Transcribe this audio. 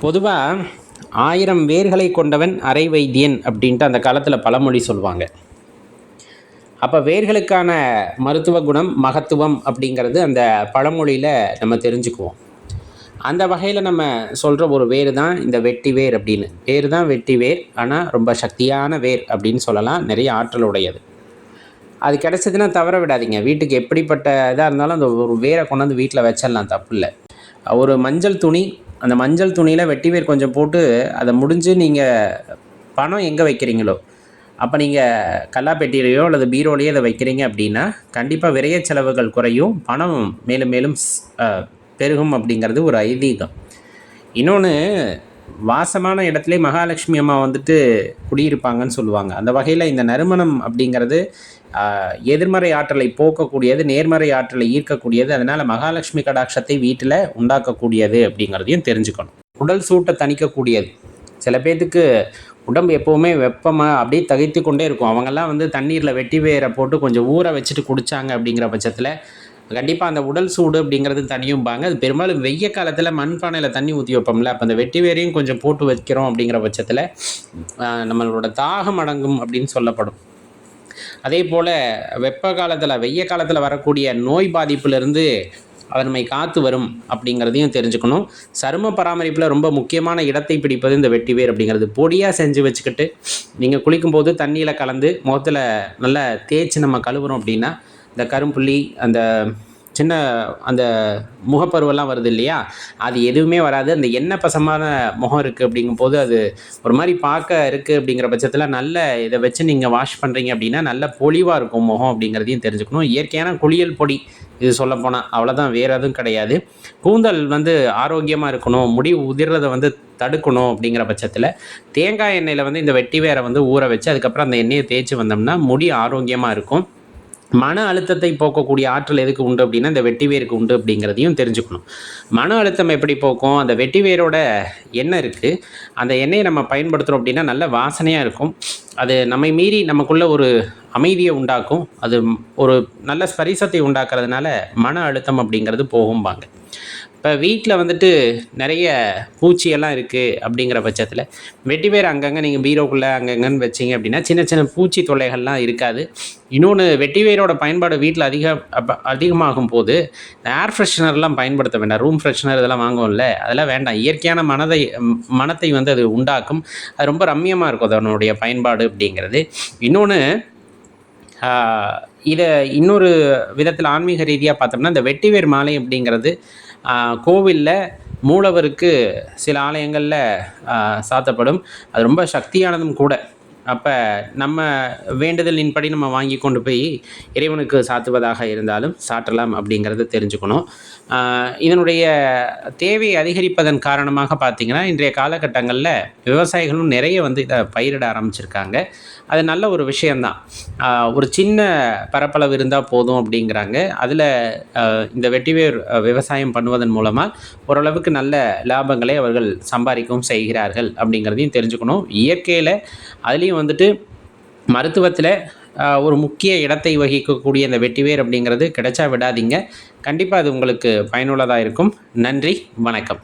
பொதுவாக 1000 வேர்களை கொண்டவன் அரை வைத்தியன் அப்படின்ட்டு அந்த காலத்தில் பழமொழி சொல்லுவாங்க. அப்போ வேர்களுக்கான மருத்துவ குணம் மகத்துவம் அப்படிங்கிறது அந்த பழமொழியில் நம்ம தெரிஞ்சுக்குவோம். அந்த வகையில் நம்ம சொல்கிற ஒரு வேர் தான் இந்த வெட்டி வேர் அப்படின்னு. வேர் தான் வெட்டி வேர், ஆனால் ரொம்ப சக்தியான வேர் அப்படின்னு சொல்லலாம். நிறைய ஆற்றல் உடையது. அது கிடச்சதுன்னா தவற விடாதீங்க. வீட்டுக்கு எப்படிப்பட்ட இதாக இருந்தாலும் அந்த ஒரு வேரை கொண்டாந்து வீட்டில் வச்சிடலாம், தப்பு இல்லை. ஒரு மஞ்சள் துணி, அந்த மஞ்சள் துணியில் வெட்டி வேர் கொஞ்சம் போட்டு அதை முடிஞ்சு நீங்கள் பணம் எங்கே வைக்கிறீங்களோ, அப்போ நீங்கள் கல்லாப்பெட்டியிலையோ அல்லது பீரோலையோ அதை வைக்கிறீங்க அப்படின்னா கண்டிப்பாக விரைய செலவுகள் குறையும், பணம் மேலும் மேலும் பெருகும் அப்படிங்கிறது ஒரு ஐதீகம். இன்னொன்று, வாசமான இடத்துல மகாலட்சுமி அம்மா வந்துட்டு குடியிருப்பாங்கன்னு சொல்லுவாங்க. அந்த வகையில் இந்த நறுமணம் அப்படிங்கிறது எதிர்மறை ஆற்றலை போக்கக்கூடியது, நேர்மறை ஆற்றலை ஈர்க்கக்கூடியது. அதனால் மகாலட்சுமி கடாட்சத்தை வீட்டில் உண்டாக்கக்கூடியது அப்படிங்கிறதையும் தெரிஞ்சுக்கணும். உடல் சூட்டை தணிக்கக்கூடியது. சில பேர்த்துக்கு உடம்பு எப்போவுமே வெப்பமாக அப்படியே தகைத்து கொண்டே இருக்கும். அவங்கெல்லாம் வந்து தண்ணீரில் வெட்டி வேரை போட்டு கொஞ்சம் ஊற வச்சுட்டு குடித்தாங்க அப்படிங்கிற பட்சத்தில் கண்டிப்பாக அந்த உடல் சூடு அப்படிங்கிறது தனியும்பாங்க. அது பெரும்பாலும் வெய்ய காலத்தில் மண்பானையில் தண்ணி ஊற்றி வைப்போம்ல, அப்போ அந்த வெட்டி வேரையும் கொஞ்சம் போட்டு வைக்கிறோம் அப்படிங்கிற பட்சத்தில் நம்மளோட தாகம் அடங்கும் அப்படின்னு சொல்லப்படும். அதே போல் வெப்ப காலத்தில் வெய்ய காலத்தில் வரக்கூடிய நோய் பாதிப்புலேருந்து அதை நம்மை காத்து வரும் அப்படிங்கிறதையும் தெரிஞ்சுக்கணும். சரும பராமரிப்பில் ரொம்ப முக்கியமான இடத்தை பிடிப்பது இந்த வெட்டி வேர் அப்படிங்கிறது. பொடியாக செஞ்சு வச்சுக்கிட்டு நீங்கள் குளிக்கும்போது தண்ணியில் கலந்து முகத்தில் நல்லா தேய்ச்சி நம்ம கழுவுறோம் அப்படின்னா இந்த கரும்புள்ளி, அந்த சின்ன அந்த முகப்பருவெல்லாம் வருது இல்லையா, அது எதுவுமே வராது. அந்த எண்ணெய் பசமான முகம் இருக்குது அப்படிங்கும்போது அது ஒரு மாதிரி பார்க்க இருக்குது அப்படிங்கிற பட்சத்தில் நல்ல இதை வச்சு நீங்கள் வாஷ் பண்ணுறீங்க அப்படின்னா நல்ல பொலிவாக இருக்கும் முகம் அப்படிங்கிறதையும் தெரிஞ்சுக்கணும். இயற்கையான குளியல் பொடி இது சொல்லப்போனால், அவ்வளோதான், வேறு எதுவும் கிடையாது. கூந்தல் வந்து ஆரோக்கியமாக இருக்கணும், முடி உதிர்றதை வந்து தடுக்கணும் அப்படிங்கிற பட்சத்தில் தேங்காய் எண்ணெயில் வந்து இந்த வெட்டி வேரை வந்து ஊற வச்சு அதுக்கப்புறம் அந்த எண்ணெயை தேய்ச்சி வந்தோம்னா முடி ஆரோக்கியமாக இருக்கும். மன அழுத்தத்தை போக்கக்கூடிய ஆற்றல் எதுக்கு உண்டு அப்படின்னா இந்த வெட்டி வேருக்கு உண்டு அப்படிங்கிறதையும் தெரிஞ்சுக்கணும். மன அழுத்தம் எப்படி போக்கும்? அந்த வெட்டி வேரோட எண்ணெய் இருக்குது, அந்த எண்ணெயை நம்ம பயன்படுத்துகிறோம் அப்படின்னா நல்ல வாசனையாக இருக்கும். அது நம்மை மீறி நமக்குள்ள ஒரு அமைதியை உண்டாக்கும். அது ஒரு நல்ல ஸ்பரிசத்தை உண்டாக்குறதுனால மன அழுத்தம் அப்படிங்கிறது போகும்பாங்க. இப்போ வீட்டில் வந்துட்டு நிறைய பூச்சியெல்லாம் இருக்குது அப்படிங்கிற பட்சத்தில் வெட்டி வேர் அங்கங்கே நீங்கள் பீரோக்குள்ளே அங்கங்கன்னு வச்சிங்க அப்படின்னா சின்ன சின்ன பூச்சி தொல்லைகள்லாம் இருக்காது. இன்னொன்று, வெட்டி வேரோட பயன்பாடு வீட்டில் அதிகமாகும் போது ஏர் ஃப்ரெஷ்னர்லாம் பயன்படுத்த வேண்டாம். ரூம் ஃப்ரெஷ்னர் இதெல்லாம் வாங்குவோம்ல, அதெல்லாம் வேண்டாம். இயற்கையான மனத்தை வந்து அது உண்டாக்கும். அது ரொம்ப ரம்மியமாக இருக்கும் அதனுடைய பயன்பாடு அப்படிங்கிறது. இன்னொன்று, இதை இன்னொரு விதத்தில் ஆன்மீக ரீதியாக பார்த்தோம்னா இந்த வெட்டிவேர் மாலை அப்படிங்கிறது கோவிலில் மூலவருக்கு சில ஆலயங்களில் சாத்தப்படும். அது ரொம்ப சக்தியானதும் கூட. அப்போ நம்ம வேண்டுதலின்படி நம்ம வாங்கி கொண்டு போய் இறைவனுக்கு சாத்துவதாக இருந்தாலும் சாற்றலாம் அப்படிங்கிறத தெரிஞ்சுக்கணும். இதனுடைய தேவையை அதிகரிப்பதன் காரணமாக பார்த்திங்கன்னா இன்றைய காலகட்டங்களில் விவசாயிகளும் நிறைய வந்து இதை பயிரிட ஆரம்பிச்சிருக்காங்க. அது நல்ல ஒரு விஷயந்தான். ஒரு சின்ன பரப்பளவு இருந்தால் போதும் அப்படிங்கிறாங்க. அதில் இந்த வெட்டிவேர் விவசாயம் பண்ணுவதன் மூலமாக ஓரளவுக்கு நல்ல லாபங்களை அவர்கள் சம்பாதிக்கவும் செய்கிறார்கள் அப்படிங்கிறதையும் தெரிஞ்சுக்கணும். இயற்கையில் அதுலேயும் வந்துட்டு மருத்துவத்தில் ஒரு முக்கிய இடத்தை வகிக்கக்கூடிய இந்த வெட்டிவேர் அப்படிங்கிறது கிடைச்சா விடாதீங்க. கண்டிப்பாக அது உங்களுக்கு பயனுள்ளதாக இருக்கும். நன்றி, வணக்கம்.